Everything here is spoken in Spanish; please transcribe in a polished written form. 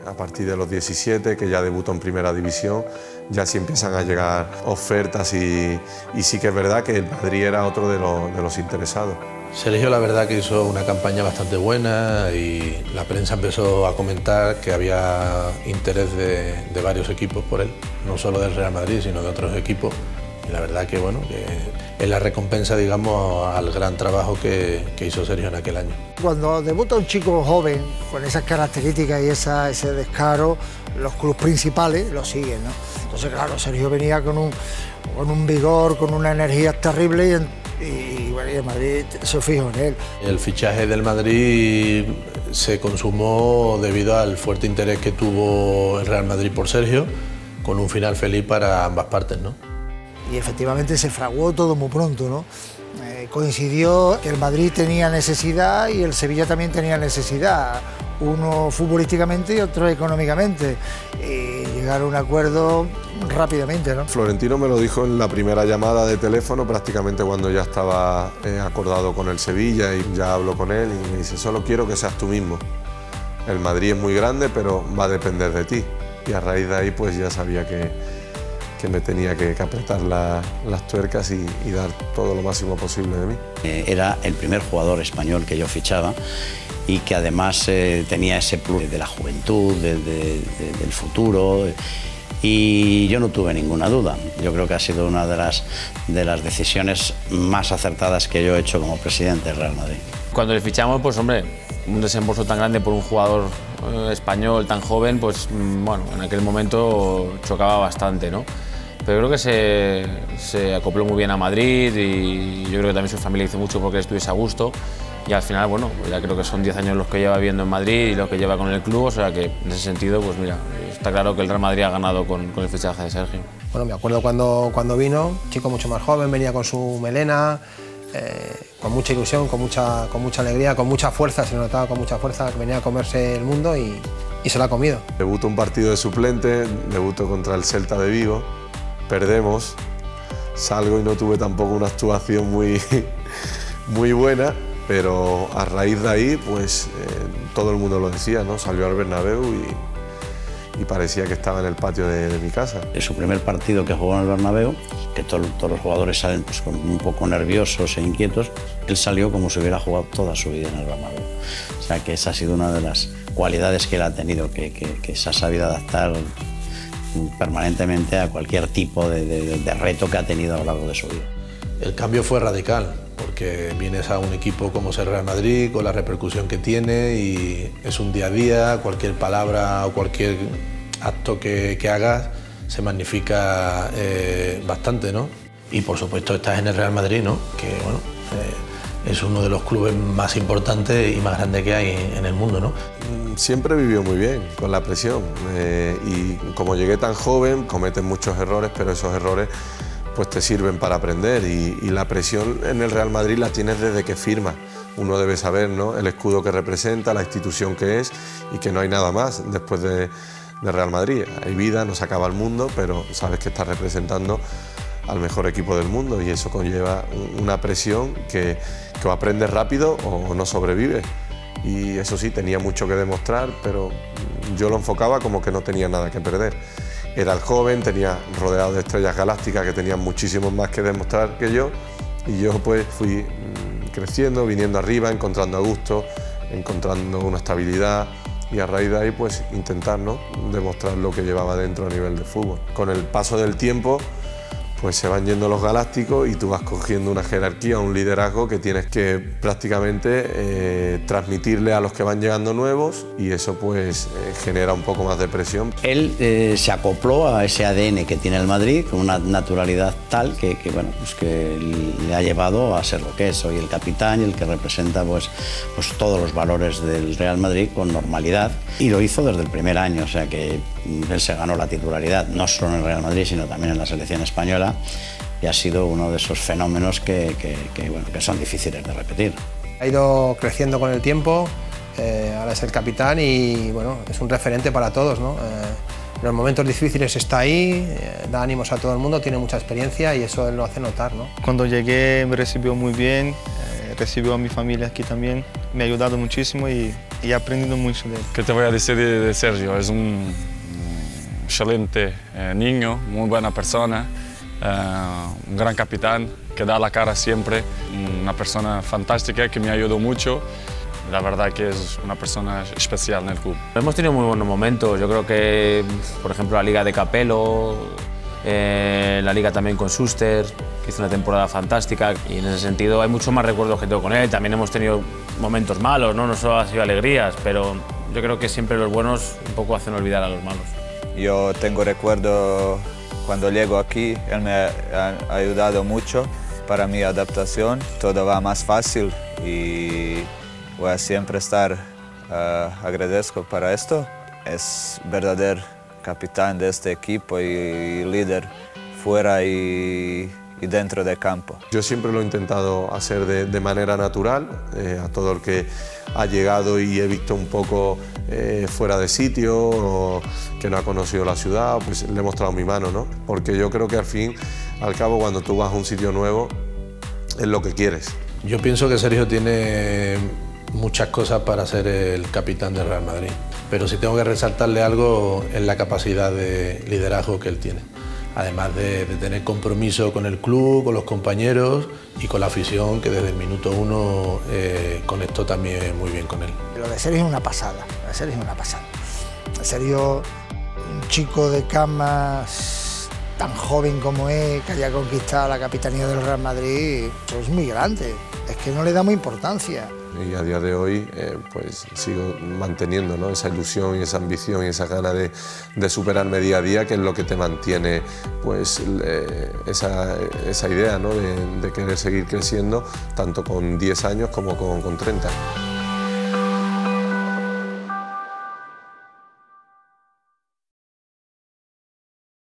a partir de los 17, que ya debutó en Primera División, ya sí empiezan a llegar ofertas y sí que es verdad que el Madrid era otro de los interesados. Sergio, la verdad que hizo una campaña bastante buena y la prensa empezó a comentar que había interés de varios equipos por él, no solo del Real Madrid, sino de otros equipos. Y la verdad que, bueno, que es la recompensa, digamos, al gran trabajo que hizo Sergio en aquel año. Cuando debuta un chico joven con esas características y ese descaro, los clubes principales lo siguen, ¿no? Entonces, claro, Sergio venía con un vigor, con una energía terrible y bueno, el Madrid se fijó en él. El fichaje del Madrid se consumó debido al fuerte interés que tuvo el Real Madrid por Sergio, con un final feliz para ambas partes, ¿no? Y efectivamente se fraguó todo muy pronto, ¿no? Coincidió que el Madrid tenía necesidad y el Sevilla también tenía necesidad, uno futbolísticamente y otro económicamente, y llegar a un acuerdo rápidamente, ¿no? Florentino me lo dijo en la primera llamada de teléfono, prácticamente cuando ya estaba acordado con el Sevilla, y ya hablo con él y me dice: solo quiero que seas tú mismo. El Madrid es muy grande, pero va a depender de ti. Y a raíz de ahí pues ya sabía que me tenía que apretar las tuercas y dar todo lo máximo posible de mí. Era el primer jugador español que yo fichaba y que además tenía ese plus de la juventud, del futuro, y yo no tuve ninguna duda. Yo creo que ha sido una de las decisiones más acertadas que yo he hecho como presidente del Real Madrid. Cuando le fichamos, pues hombre, un desembolso tan grande por un jugador español tan joven, pues bueno, en aquel momento chocaba bastante, ¿no? Pero creo que se acopló muy bien a Madrid y yo creo que también su familia hizo mucho porque estuviese a gusto. Y al final, bueno, pues ya creo que son 10 años los que lleva viviendo en Madrid y los que lleva con el club, o sea que en ese sentido, pues mira, está claro que el Real Madrid ha ganado con el fichaje de Sergio. Bueno, me acuerdo cuando vino, chico mucho más joven, venía con su melena, con mucha ilusión, con mucha alegría, con mucha fuerza, se notaba con mucha fuerza, que venía a comerse el mundo y se lo ha comido. Debuto un partido de suplente, debuto contra el Celta de Vigo, perdemos, salgo y no tuve tampoco una actuación muy buena, pero a raíz de ahí pues todo el mundo lo decía, ¿no? Salió al Bernabéu y parecía que estaba en el patio de mi casa. En su primer partido que jugó en el Bernabéu, que todos los jugadores salen pues, un poco nerviosos e inquietos, él salió como si hubiera jugado toda su vida en el Bernabéu. O sea que esa ha sido una de las cualidades que él ha tenido, que se ha sabido adaptar permanentemente a cualquier tipo de reto que ha tenido a lo largo de su vida. El cambio fue radical, porque vienes a un equipo como es el Real Madrid, con la repercusión que tiene, y es un día a día, cualquier palabra o cualquier acto que hagas se magnifica bastante, ¿no? Y por supuesto estás en el Real Madrid, ¿no? Que bueno, es uno de los clubes más importantes y más grandes que hay en el mundo, ¿no? Siempre vivió muy bien con la presión y como llegué tan joven cometen muchos errores, pero esos errores pues te sirven para aprender y la presión en el Real Madrid la tienes desde que firmas. Uno debe saber, ¿no?, el escudo que representa, la institución que es y que no hay nada más después de Real Madrid. Hay vida, no se acaba el mundo, pero sabes que estás representando al mejor equipo del mundo y eso conlleva una presión que o aprendes rápido o no sobrevives. Y eso sí, tenía mucho que demostrar, pero yo lo enfocaba como que no tenía nada que perder. Era el joven, tenía rodeado de estrellas galácticas que tenían muchísimo más que demostrar que yo, y yo pues fui creciendo, viniendo arriba, encontrando a gusto, encontrando una estabilidad, y a raíz de ahí pues intentar, ¿no?, demostrar lo que llevaba dentro a nivel de fútbol. Con el paso del tiempo pues se van yendo los galácticos y tú vas cogiendo una jerarquía, un liderazgo que tienes que prácticamente transmitirle a los que van llegando nuevos, y eso pues genera un poco más de presión. Él se acopló a ese ADN que tiene el Madrid con una naturalidad tal que bueno, pues que le ha llevado a ser lo que es hoy el capitán y el que representa pues todos los valores del Real Madrid con normalidad, y lo hizo desde el primer año, o sea que él se ganó la titularidad no solo en el Real Madrid sino también en la selección española, y ha sido uno de esos fenómenos que son difíciles de repetir. Ha ido creciendo con el tiempo, ahora es el capitán y bueno, es un referente para todos, ¿no? En los momentos difíciles está ahí, da ánimos a todo el mundo, tiene mucha experiencia y eso él lo hace notar, ¿no? Cuando llegué me recibió muy bien, recibió a mi familia aquí también, me ha ayudado muchísimo y he aprendido mucho de él. ¿Qué te voy a decir de Sergio? Es un excelente niño, muy buena persona, un gran capitán que da la cara siempre, una persona fantástica que me ayudó mucho. La verdad que es una persona especial en el club. Hemos tenido muy buenos momentos, yo creo que, por ejemplo, la Liga de Capello, la Liga también con Schuster, que hizo una temporada fantástica y en ese sentido hay muchos más recuerdos que tengo con él. También hemos tenido momentos malos, no solo ha sido alegrías, pero yo creo que siempre los buenos un poco hacen olvidar a los malos. Yo tengo recuerdo cuando llego aquí, él me ha ayudado mucho para mi adaptación, todo va más fácil y voy a siempre estar agradecido para esto. Es verdadero capitán de este equipo y líder fuera y dentro del campo. Yo siempre lo he intentado hacer de manera natural, a todo el que ha llegado y he visto un poco fuera de sitio o que no ha conocido la ciudad, pues le he mostrado mi mano, ¿no? Porque yo creo que al fin, al cabo, cuando tú vas a un sitio nuevo, es lo que quieres. Yo pienso que Sergio tiene muchas cosas para ser el capitán del Real Madrid, pero si tengo que resaltarle algo es la capacidad de liderazgo que él tiene, además de tener compromiso con el club, con los compañeros y con la afición, que desde el minuto 1 conectó también muy bien con él. Lo de Sergio es una pasada, lo de Sergio es una pasada. Sergio, un chico de camas tan joven como es, que haya conquistado la capitanía del Real Madrid, eso es muy grande, es que no le damos importancia. Y a día de hoy pues sigo manteniendo, ¿no?, esa ilusión y esa ambición y esa gana de superarme día a día, que es lo que te mantiene pues, esa idea, ¿no?, de querer seguir creciendo, tanto con 10 años como con 30.